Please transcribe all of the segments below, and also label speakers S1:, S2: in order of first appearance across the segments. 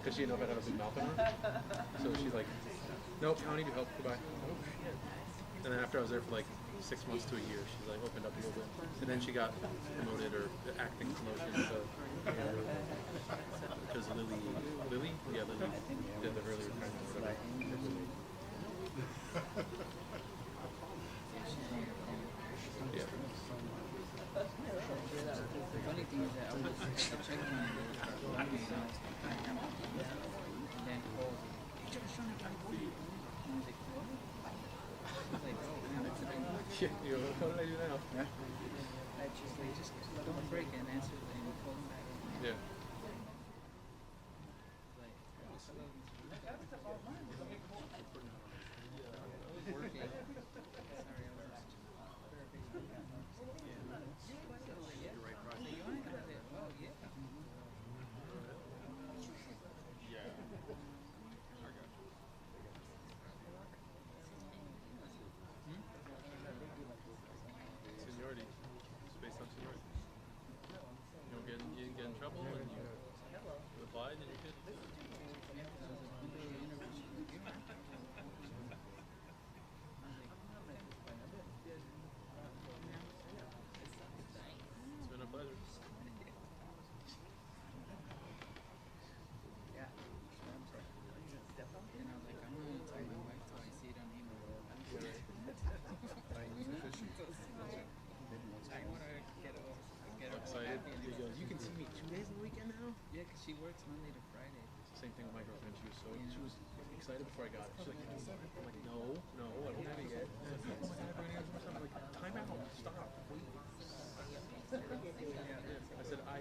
S1: because she didn't know if I had a big mouth on her. So she's like, nope, I don't need your help. Goodbye. And then after I was there for like 6 months to a year, she's like opened up a little bit. And then she got promoted or acting promotion to because Lily did the earlier kind of whatever. Yeah.
S2: The funny thing is that I was checking on the and then called. You just trying to get me. I was like, what? I was like, oh man, that's a big one.
S1: Yeah, you know, what did I do now?
S2: Yeah. I just like just let him break and answer it and call him back.
S1: Yeah.
S2: Like, hello. Working. Sorry, I was just.
S1: You're right,
S2: So you want to have it? Oh yeah.
S1: Yeah. I got you. Seniority. It's based on seniority. You didn't get in trouble and you applied and you did. It's been a pleasure.
S2: Yeah. And I was like, I'm going to tell my wife till I see it on email. I want to get her
S1: Excited.
S2: happy.
S1: He goes, you can see me 2 days a weekend now?
S2: Yeah, because she works Monday to Friday.
S1: Same thing with my girlfriend. She was excited before I got it. She's like, I'm like, no, I don't have it yet. She's like, oh my God, I'm like, time out, stop, wait. I said, I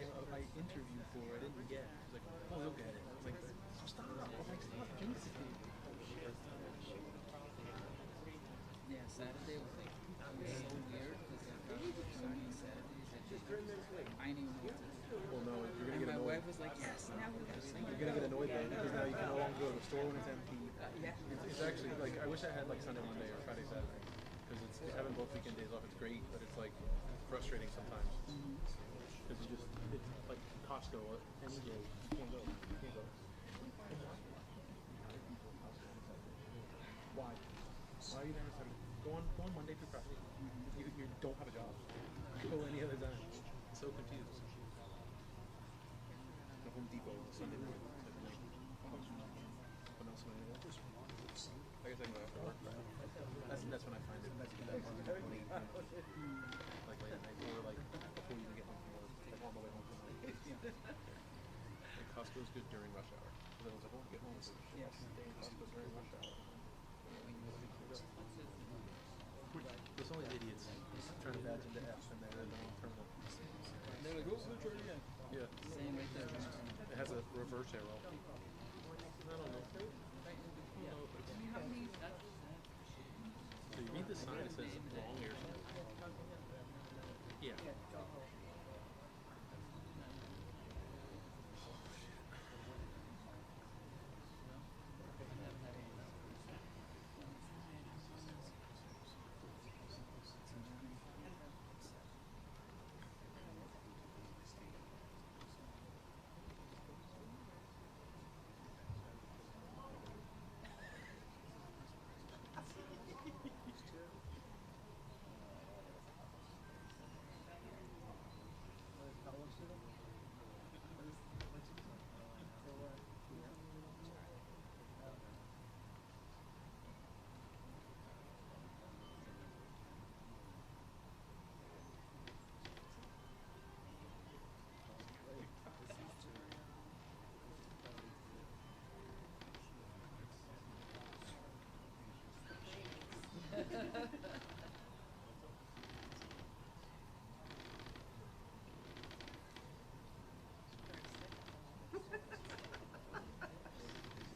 S1: interviewed for it, I didn't get it. She's like, oh, you'll get it. I was like, stop. I'm like, stop, jinx it.
S2: Yeah, Saturday was like, it was so weird because I got starting on Saturdays. I didn't even know what to do.
S1: Well, no, you're going to
S2: And
S1: get
S2: my
S1: annoyed.
S2: wife was like, yes, now we're going to sing.
S1: You're going to get annoyed though, because now you can no longer go to the store when it's empty.
S2: Yeah.
S1: It's actually, like, I wish I had like Sunday, Monday, or Friday, Saturday. Because it's having both weekend days off, it's great, but it's like frustrating sometimes. Because it's like Costco any day. You can't go. Why? Why are you there instead of go on Monday through Friday? You don't have a job. Go any other time. So confused. The Home Depot Sunday morning. But not Sunday morning. I guess I can go after work. That's when I find it. That's that market late. Like late at night or like before you even get home from work. Like on the way home from work. Like Costco's good during rush hour. So then I was like, I want to get home.
S2: Yes.
S1: Costco's during rush hour. There's always idiots trying to badge into F and they're in the wrong terminal.
S2: They're like, oh, try it again.
S1: Yeah.
S2: Same right there.
S1: It has a reverse arrow. I don't know. So you read the sign, it says wrong or something. Yeah.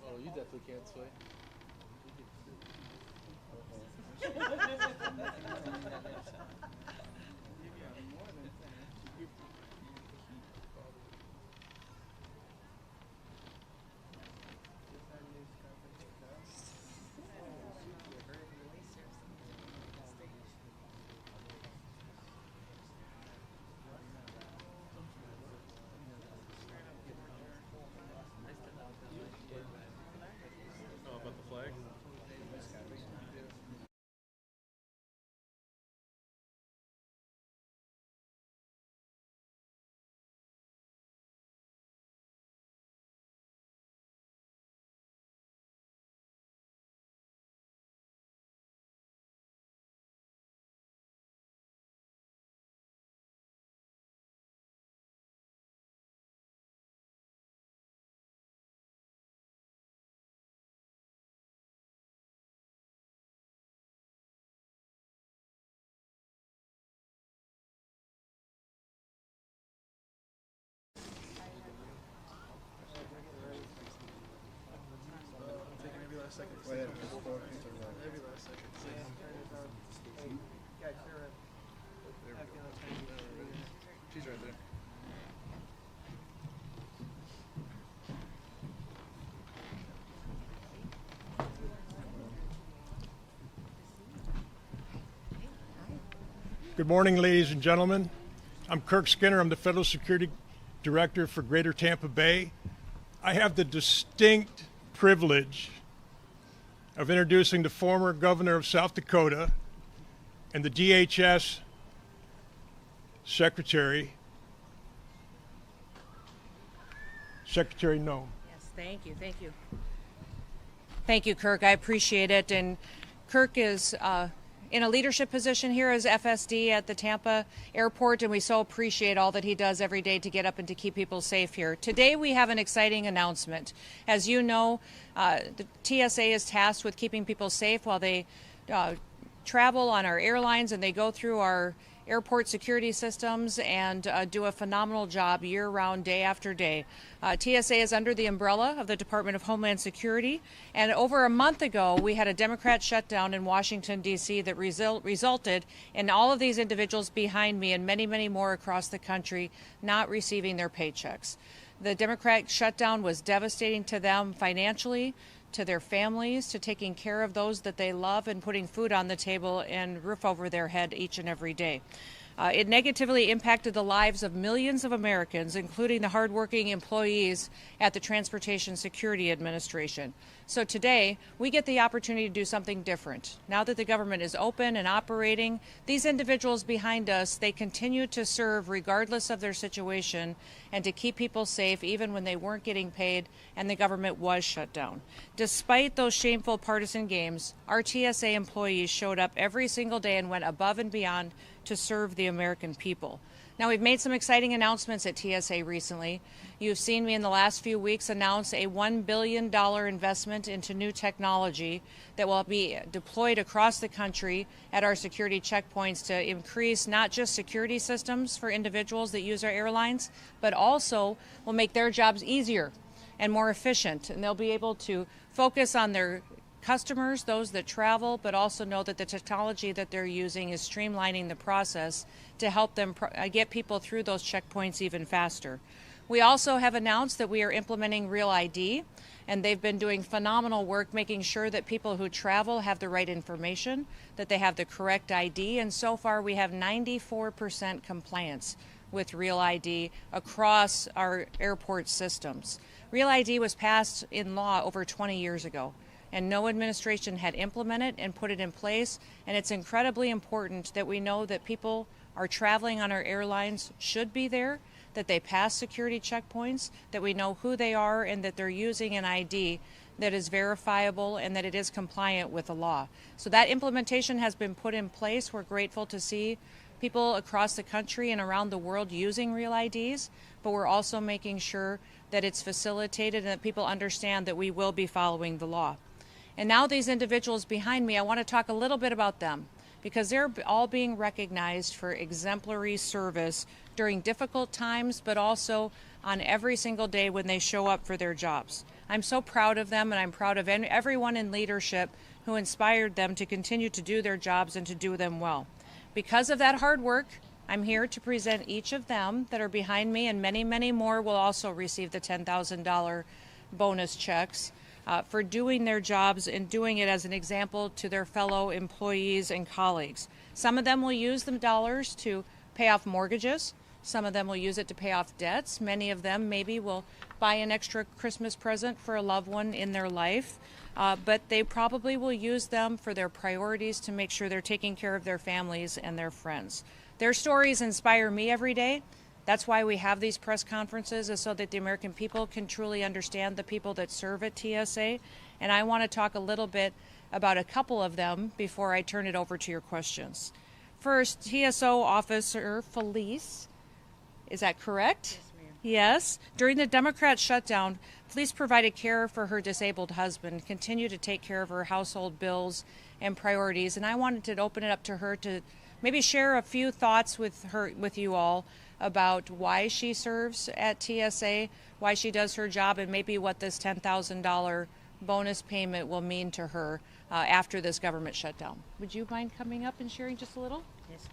S1: Oh, you definitely can't sway. last second. Every last second. She's right there.
S3: Good morning, ladies and gentlemen. I'm Kirk Skinner. I'm the Federal Security Director for Greater Tampa Bay. I have the distinct privilege of introducing the former governor of South Dakota and the DHS Secretary Noem.
S4: Yes, thank you, thank you. Thank you, Kirk. I appreciate it. And Kirk is in a leadership position here as FSD at the Tampa airport, and we so appreciate all that he does every day to get up and to keep people safe here. Today we have an exciting announcement. As you know, the TSA is tasked with keeping people safe while they travel on our airlines, and they go through our airport security systems and do a phenomenal job year-round, day after day. TSA is under the umbrella of the Department of Homeland Security, and over a month ago we had a Democrat shutdown in Washington, D.C. that resulted in all of these individuals behind me and many, many more across the country not receiving their paychecks. The Democrat shutdown was devastating to them financially, to their families, to taking care of those that they love and putting food on the table and roof over their head each and every day. It negatively impacted the lives of millions of Americans, including the hardworking employees at the Transportation Security Administration. So today, we get the opportunity to do something different. Now that the government is open and operating, these individuals behind us, they continue to serve regardless of their situation and to keep people safe even when they weren't getting paid and the government was shut down. Despite those shameful partisan games, our TSA employees showed up every single day and went above and beyond to serve the American people. Now, we've made some exciting announcements at TSA recently. You've seen me in the last few weeks announce a $1 billion investment into new technology that will be deployed across the country at our security checkpoints to increase not just security systems for individuals that use our airlines, but also will make their jobs easier and more efficient. And they'll be able to focus on their customers, those that travel, but also know that the technology that they're using is streamlining the process to help them get people through those checkpoints even faster. We also have announced that we are implementing Real ID, and they've been doing phenomenal work making sure that people who travel have the right information, that they have the correct ID, and so far we have 94% compliance with Real ID across our airport systems. Real ID was passed in law over 20 years ago, and no administration had implemented and put it in place, and it's incredibly important that we know that people are traveling on our airlines should be there, that they pass security checkpoints, that we know who they are, and that they're using an ID that is verifiable and that it is compliant with the law. So that implementation has been put in place. We're grateful to see people across the country and around the world using Real IDs, but we're also making sure that it's facilitated and that people understand that we will be following the law. And now these individuals behind me, I want to talk a little bit about them, because they're all being recognized for exemplary service during difficult times, but also on every single day when they show up for their jobs. I'm so proud of them, and I'm proud of everyone in leadership who inspired them to continue to do their jobs and to do them well. Because of that hard work, I'm here to present each of them that are behind me, and many, many more will also receive the $10,000 bonus checks for doing their jobs and doing it as an example to their fellow employees and colleagues. Some of them will use the dollars to pay off mortgages. Some of them will use it to pay off debts. Many of them maybe will buy an extra Christmas present for a loved one in their life. But they probably will use them for their priorities to make sure they're taking care of their families and their friends. Their stories inspire me every day. That's why we have these press conferences, is so that the American people can truly understand the people that serve at TSA. And I want to talk a little bit about a couple of them before I turn it over to your questions. First, TSO Officer Felice. Is that correct? Yes, ma'am. Yes. During the Democrat shutdown, Felice provided care for her disabled husband, continued to take care of her household bills and priorities. And I wanted to open it up to her to maybe share a few thoughts with you all about why she serves at TSA, why she does her job, and maybe what this $10,000 bonus payment will mean to her after this government shutdown. Would you mind coming up and sharing just a little?
S5: Yes,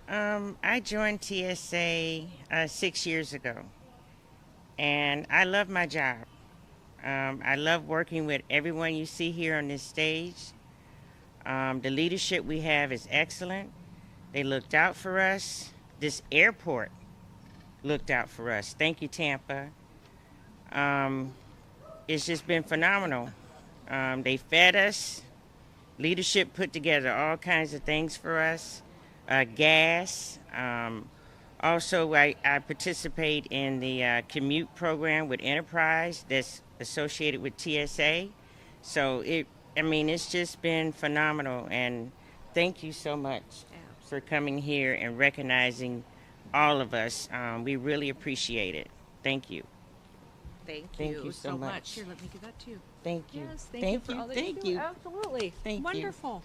S5: ma'am. I joined TSA 6 years ago, and I love my job. I love working with everyone you see here on this stage. The leadership we have is excellent. They looked out for us. This airport looked out for us. Thank you, Tampa. It's just been phenomenal. They fed us. Leadership put together all kinds of things for us. Gas. Also, I participate in the commute program with Enterprise that's associated with TSA. So it's just been phenomenal. And thank you so much for coming here and recognizing all of us. We really appreciate it. Thank you.
S4: Thank you so much. Here, let me give that to you.
S5: Thank you.
S4: Yes, thank you for all that you do.
S5: you.
S4: Absolutely.
S5: Thank you.
S4: Wonderful.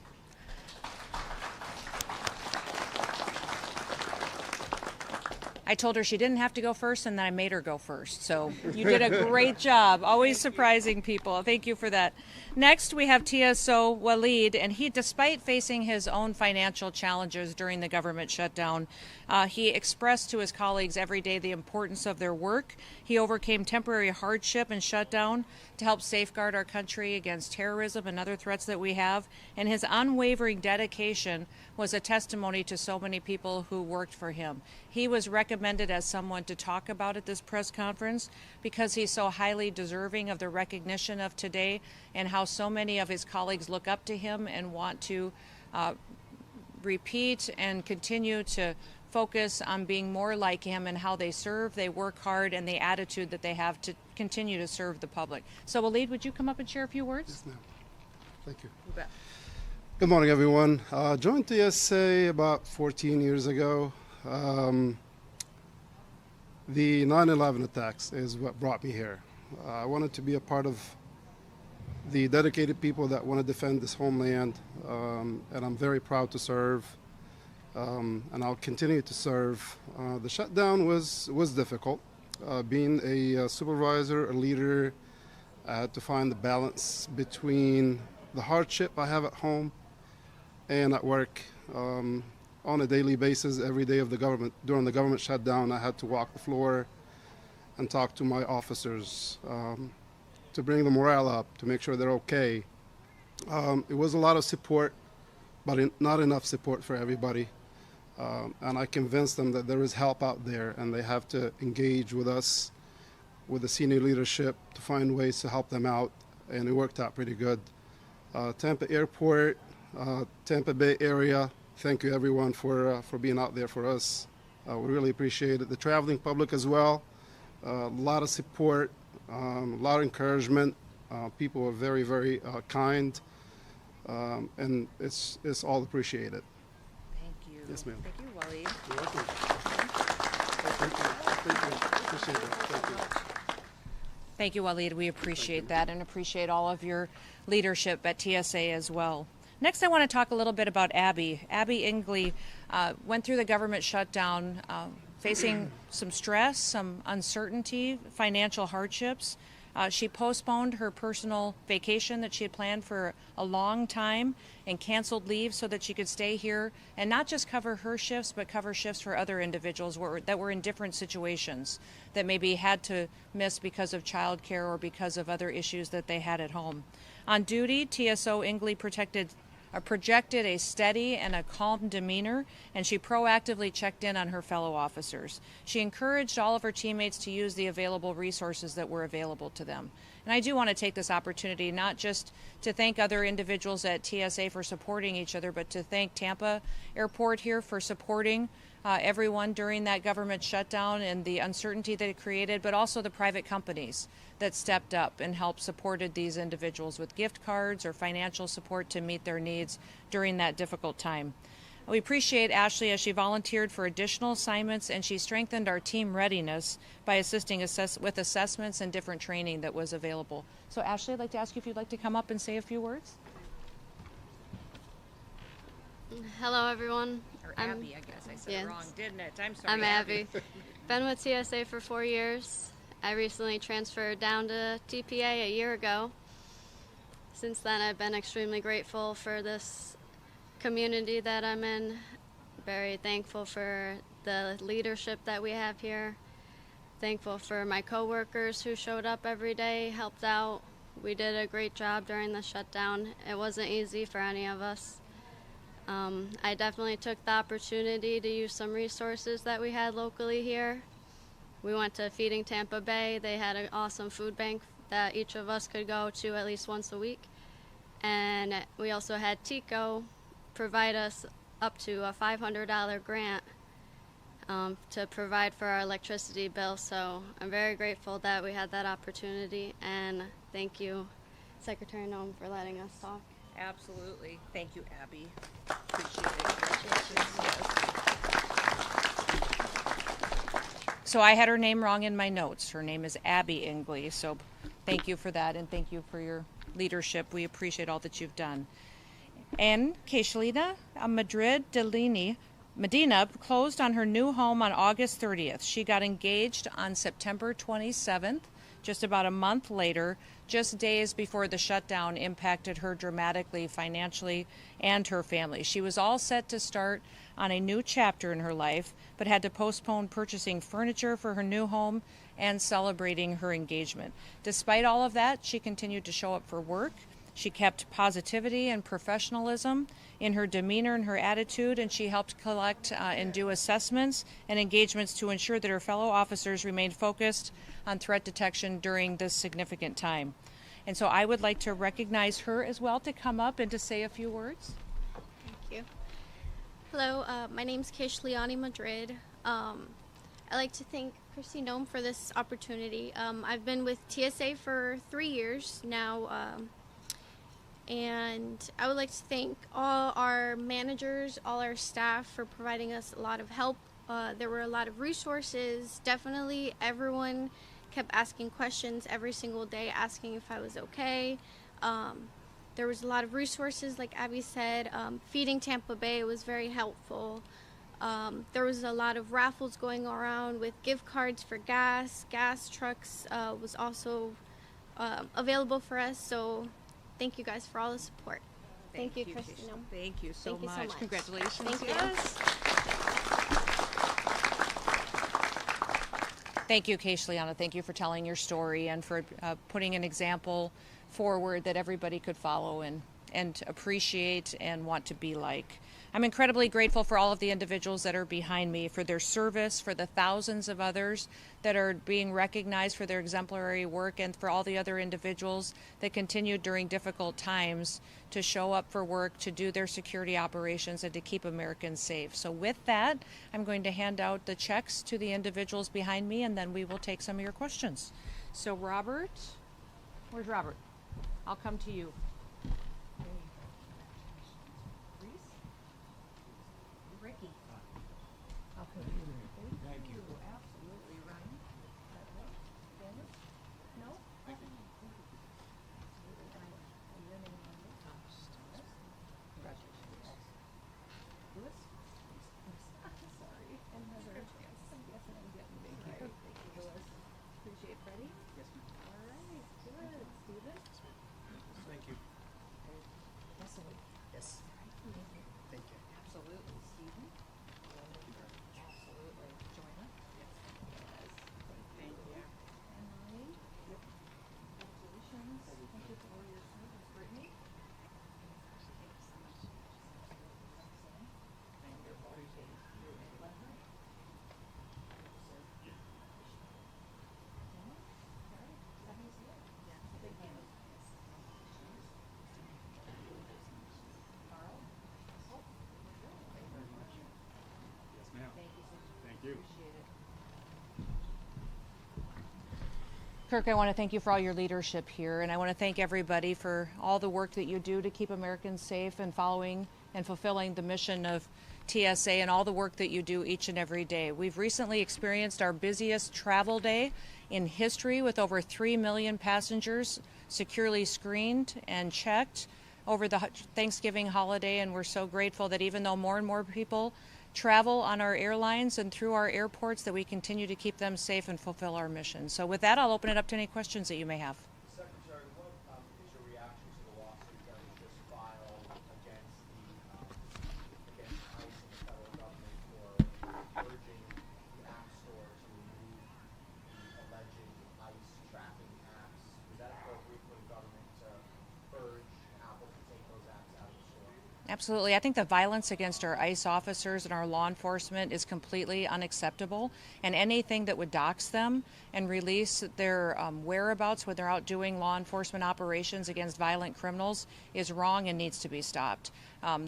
S4: I told her she didn't have to go first, and then I made her go first. So you did a great job, always surprising people. Thank you for that. Next, we have TSO Walid, and he, despite facing his own financial challenges during the government shutdown, he expressed to his colleagues every day the importance of their work. He overcame temporary hardship and shutdown to help safeguard our country against terrorism and other threats that we have, and his unwavering dedication was a testimony to so many people who worked for him. He was recommended as someone to talk about at this press conference because he's so highly deserving of the recognition of today and how so many of his colleagues look up to him and want to repeat and continue to focus on being more like him and how they serve, they work hard, and the attitude that they have to continue to serve the public. So, Walid, would you come up and share a few words?
S6: Yes, ma'am. Thank you.
S4: You bet.
S6: Good morning, everyone. Joined TSA about 14 years ago. The 9/11 attacks is what brought me here. I wanted to be a part of the dedicated people that want to defend this homeland, and I'm very proud to serve, and I'll continue to serve. The shutdown was difficult. Being a supervisor, a leader, I had to find the balance between the hardship I have at home and at work. On a daily basis, every day of during the government shutdown, I had to walk the floor and talk to my officers to bring the morale up, to make sure they're okay. It was a lot of support, but not enough support for everybody. And I convinced them that there is help out there, and they have to engage with us, with the senior leadership, to find ways to help them out, and it worked out pretty good. Tampa Airport, Tampa Bay area, thank you everyone for being out there for us. We really appreciate it. The traveling public as well, a lot of support, a lot of encouragement. People were very, very kind, and it's all appreciated.
S4: Thank you.
S6: Yes, ma'am.
S4: Thank you, Walid.
S6: You're welcome. Thank you. Appreciate it. Thank you.
S4: Thank you, Walid. We appreciate that and appreciate all of your leadership at TSA as well. Next, I want to talk a little bit about Abby. Abby Ingley went through the government shutdown facing some stress, some uncertainty, financial hardships. She postponed her personal vacation that she had planned for a long time and canceled leave so that she could stay here and not just cover her shifts, but cover shifts for other individuals that were in different situations that maybe had to miss because of childcare or because of other issues that they had at home. On duty, TSO Ingley projected a steady and a calm demeanor, and she proactively checked in on her fellow officers. She encouraged all of her teammates to use the available resources that were available to them. And I do want to take this opportunity not just to thank other individuals at TSA for supporting each other, but to thank Tampa Airport here for supporting everyone during that government shutdown and the uncertainty that it created, but also the private companies that stepped up and helped supported these individuals with gift cards or financial support to meet their needs during that difficult time. We appreciate Ashley as she volunteered for additional assignments, and she strengthened our team readiness by assisting with assessments and different training that was available. So Ashley, I'd like to ask you if you'd like to come up and say a few words.
S7: Hello, everyone.
S4: Or Abby, I guess I said it wrong, didn't it? I'm sorry.
S7: I'm Abby. Been with TSA for 4 years, I recently transferred down to TPA a year ago. Since then, I've been extremely grateful for this community that I'm in. Very thankful for the leadership that we have here. Thankful for my coworkers who showed up every day, helped out. We did a great job during the shutdown. It wasn't easy for any of us. I definitely took the opportunity to use some resources that we had locally here. We went to Feeding Tampa Bay. They had an awesome food bank that each of us could go to at least once a week. And we also had TICO provide us up to a $500 grant to provide for our electricity bill. So I'm very grateful that we had that opportunity, and thank you, Secretary Noem, for letting us talk.
S4: Absolutely. Thank you, Abby. Appreciate it. So I had her name wrong in my notes. Her name is Abby Ingley. So thank you for that, and thank you for your leadership. We appreciate all that you've done. And Keishlina Madrid Delini Medina closed on her new home on August 30th. She got engaged on September 27th, just about a month later, just days before the shutdown impacted her dramatically financially and her family. She was all set to start on a new chapter in her life, but had to postpone purchasing furniture for her new home and celebrating her engagement. Despite all of that, she continued to show up for work. She kept positivity and professionalism in her demeanor and her attitude, and she helped collect and do assessments and engagements to ensure that her fellow officers remained focused on threat detection during this significant time. And so I would like to recognize her as well to come up and to say a few words.
S8: Thank you. Hello, my name's Keishlina Madrid. I'd like to thank Christy Noem for this opportunity. I've been with TSA for 3 years now. And I would like to thank all our managers, all our staff for providing us a lot of help. There were a lot of resources. Definitely everyone kept asking questions every single day, asking if I was okay. There was a lot of resources, like Abby said. Feeding Tampa Bay was very helpful. There was a lot of raffles going around with gift cards for gas. Gas trucks was also available for us. So thank you guys for all the support. Thank you, Christina.
S4: Thank you so much. Congratulations.
S8: Thank you.
S4: Thank you, Keishlina. Thank you for telling your story and for putting an example forward that everybody could follow and appreciate and want to be like. I'm incredibly grateful for all of the individuals that are behind me, for their service, for the thousands of others that are being recognized for their exemplary work, and for all the other individuals that continued during difficult times to show up for work, to do their security operations, and to keep Americans safe. So with that, I'm going to hand out the checks to the individuals behind me, and then we will take some of your questions. So Robert, where's Robert? I'll come to you. Ricky. I'll come to you. Thank you. Absolutely, Ryan. Dennis? No? Congratulations. Louis? Sorry. And Heather? Yes, I'm getting big here. Thank you, Louis. Appreciate Freddie? Yes, ma'am. All right, good. Stephen?
S1: Thank you.
S4: Wesley?
S1: Yes. Thank you.
S4: Absolutely. Stephen? Absolutely. Joanna? Yes. Thank you. And Marie? Yep. Congratulations. Thank you for all your service. Brittany? Thank you so much. Thank you. Appreciate it. And Leslie? Kirk, I want to thank you for all your leadership here, and I want to thank everybody for all the work that you do to keep Americans safe and following and fulfilling the mission of TSA, and all the work that you do each and every day. We've recently experienced our busiest travel day in history, with over 3 million passengers securely screened and checked over the Thanksgiving holiday, and we're so grateful that even though more and more people travel on our airlines and through our airports, that we continue to keep them safe and fulfill our mission. So with that, I'll open it up to any questions that you may have.
S1: Secretary, what is your reaction to the lawsuit that was just filed against ICE and the federal government for urging the App Store to remove the alleged ICE tracking apps? Is that appropriate for the government to urge Apple to take those apps out of the store?
S4: Absolutely. I think the violence against our ICE officers and our law enforcement is completely unacceptable, and anything that would dox them and release their whereabouts when they're out doing law enforcement operations against violent criminals is wrong and needs to be stopped.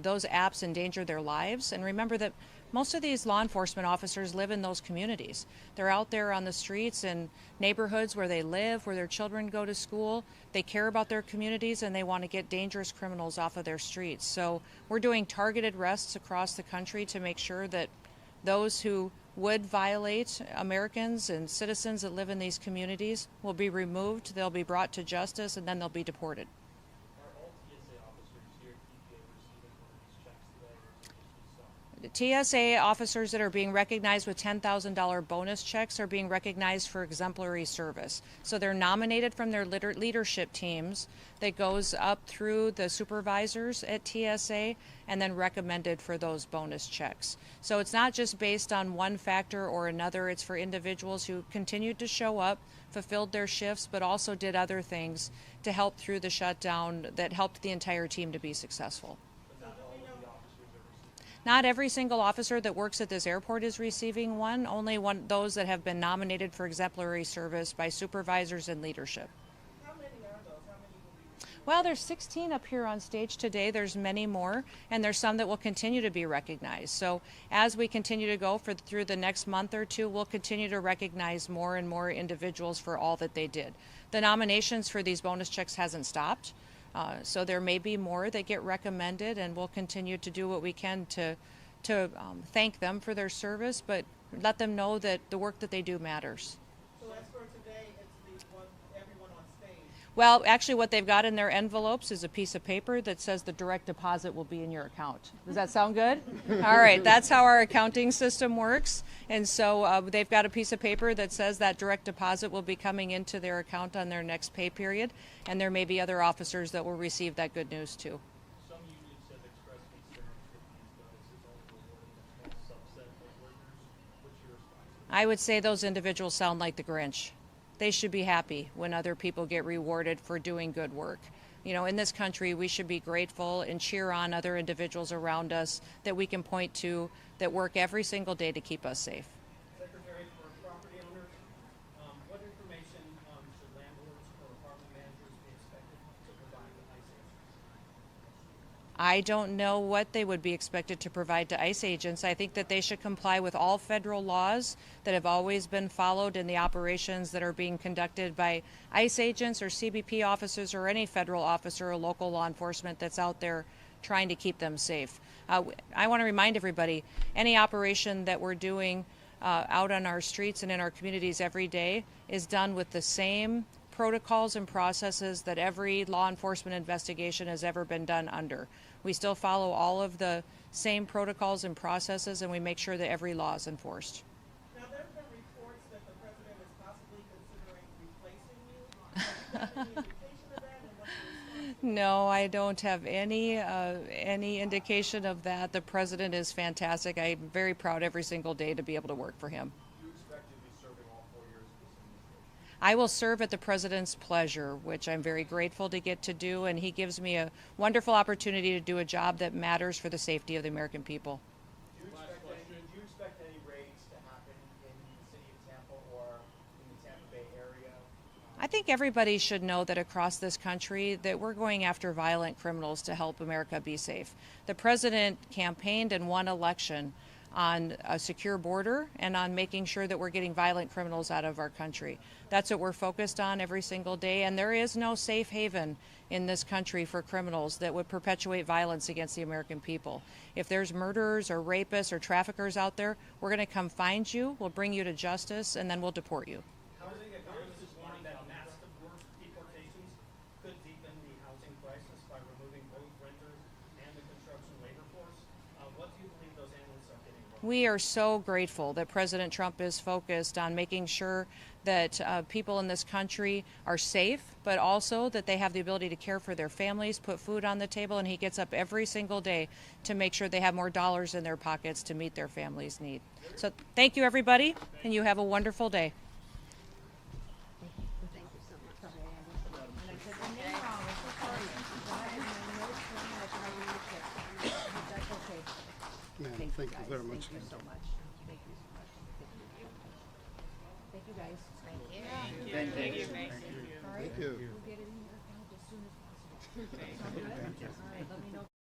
S4: Those apps endanger their lives, and remember that most of these law enforcement officers live in those communities. They're out there on the streets in neighborhoods where they live, where their children go to school. They care about their communities, and they want to get dangerous criminals off of their streets. So we're doing targeted arrests across the country to make sure that those who would violate Americans and citizens that live in these communities will be removed, they'll be brought to justice, and then they'll be deported.
S1: Are all TSA officers here at TPA receiving one of these checks today, or is it just some?
S4: TSA officers that are being recognized with $10,000 bonus checks are being recognized for exemplary service. So they're nominated from their leadership teams that goes up through the supervisors at TSA and then recommended for those bonus checks. So it's not just based on one factor or another. It's for individuals who continued to show up, fulfilled their shifts, but also did other things to help through the shutdown that helped the entire team to be successful. Not every single officer that works at this airport is receiving one, only those that have been nominated for exemplary service by supervisors and leadership.
S1: How many are those? How many will be?
S4: Well, there's 16 up here on stage today. There's many more, and there's some that will continue to be recognized. So as we continue to go through the next month or two, we'll continue to recognize more and more individuals for all that they did. The nominations for these bonus checks hasn't stopped. So there may be more that get recommended, and we'll continue to do what we can to thank them for their service, but let them know that the work that they do matters.
S1: So as for today, it's everyone on stage.
S4: Well, actually what they've got in their envelopes is a piece of paper that says the direct deposit will be in your account. Does that sound good? All right, that's how our accounting system works. And so they've got a piece of paper that says that direct deposit will be coming into their account on their next pay period. And there may be other officers that will receive that good news too.
S1: Some unions have expressed concerns that these bonuses only rewarding a small subset of workers. What's your response?
S4: I would say those individuals sound like the Grinch. They should be happy when other people get rewarded for doing good work. You know, in this country, we should be grateful and cheer on other individuals around us that we can point to that work every single day to keep us safe.
S1: Secretary, for property owners, what information should landlords or apartment managers be expected to provide to ICE agents?
S4: I don't know what they would be expected to provide to ICE agents. I think that they should comply with all federal laws that have always been followed in the operations that are being conducted by ICE agents or CBP officers or any federal officer or local law enforcement that's out there trying to keep them safe. I want to remind everybody, any operation that we're doing out on our streets and in our communities every day is done with the same protocols and processes that every law enforcement investigation has ever been done under. We still follow all of the same protocols and processes, and we make sure that every law is enforced.
S1: Now, there have been reports that the president is possibly considering replacing you. Have you got any indication of that, and what's your response?
S4: No, I don't have any indication of that. The president is fantastic. I'm very proud every single day to be able to work for him.
S1: Do you expect to be serving all 4 years of this administration?
S4: I will serve at the president's pleasure, which I'm very grateful to get to do, and he gives me a wonderful opportunity to do a job that matters for the safety of the American people.
S1: Do you expect any raids to happen in the city of Tampa or in the Tampa Bay area?
S4: I think everybody should know that across this country that we're going after violent criminals to help America be safe. The president campaigned and won election on a secure border and on making sure that we're getting violent criminals out of our country. That's what we're focused on every single day, and there is no safe haven in this country for criminals that would perpetuate violence against the American people. If there's murderers or rapists or traffickers out there, we're going to come find you, we'll bring you to justice, and then we'll deport you.
S1: Housing economists is warning that massive deportations could deepen the housing crisis by removing both renters and the construction labor force. What do you believe those analysts are getting wrong?
S4: We are so grateful that President Trump is focused on making sure that people in this country are safe, but also that they have the ability to care for their families, put food on the table, and he gets up every single day to make sure they have more dollars in their pockets to meet their families' need. So thank you, everybody, and you have a wonderful day.
S6: Ma'am, thank you very much.
S4: Thank you so much. Thank you so much. Thank you guys. Thank you.
S2: Thank you.
S4: All right.
S6: Thank you.
S4: We'll get it in your account as soon as possible. Sound good? All right, let me know.